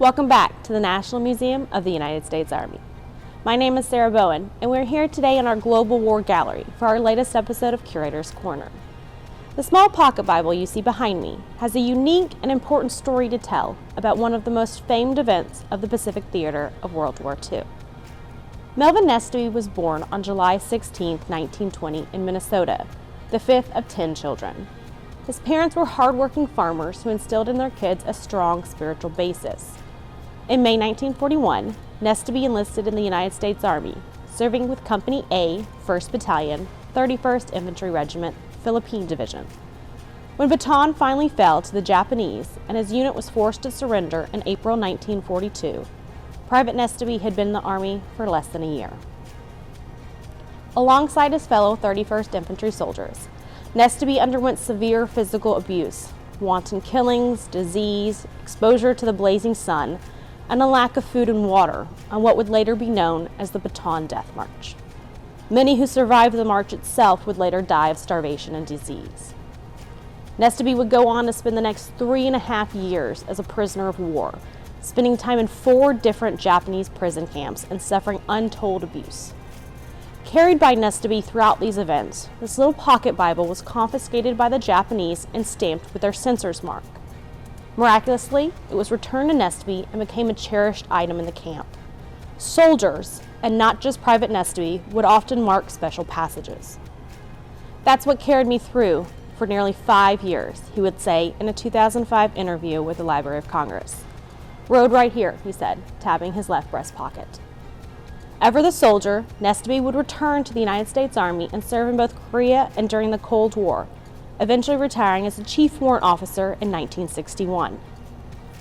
Welcome back to the National Museum of the United States Army. My name is Sarah Bowen, and we're here today in our Global War Gallery for our latest episode of Curator's Corner. The small pocket Bible you see behind me has a unique and important story to tell about one of the most famed events of the Pacific theater of World War II. Melvin Nesteby was born on July 16, 1920 in Minnesota, the fifth of 10 children. His parents were hardworking farmers who instilled in their kids a strong spiritual basis. In May 1941, Nesteby enlisted in the United States Army, serving with Company A, 1st Battalion, 31st Infantry Regiment, Philippine Division. When Bataan finally fell to the Japanese and his unit was forced to surrender in April 1942, Private Nesteby had been in the Army for less than a year. Alongside his fellow 31st Infantry soldiers, Nesteby underwent severe physical abuse, wanton killings, disease, exposure to the blazing sun, and a lack of food and water on what would later be known as the Bataan Death March. Many who survived the march itself would later die of starvation and disease. Nesteby would go on to spend the next 3.5 years as a prisoner of war, spending time in 4 different Japanese prison camps and suffering untold abuse. Carried by Nesteby throughout these events, this little pocket Bible was confiscated by the Japanese and stamped with their censor's mark. Miraculously, it was returned to Nesteby and became a cherished item in the camp. Soldiers, and not just Private Nesteby, would often mark special passages. "That's what carried me through for nearly 5 years," he would say in a 2005 interview with the Library of Congress. "Rode right here," he said, tapping his left breast pocket. Ever the soldier, Nesteby would return to the United States Army and serve in both Korea and during the Cold War, eventually retiring as a chief warrant officer in 1961.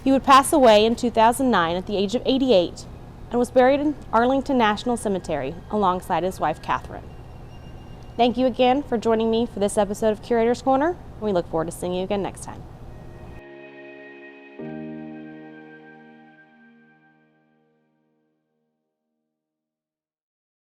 He would pass away in 2009 at the age of 88 and was buried in Arlington National Cemetery alongside his wife, Catherine. Thank you again for joining me for this episode of Curator's Corner, and we look forward to seeing you again next time.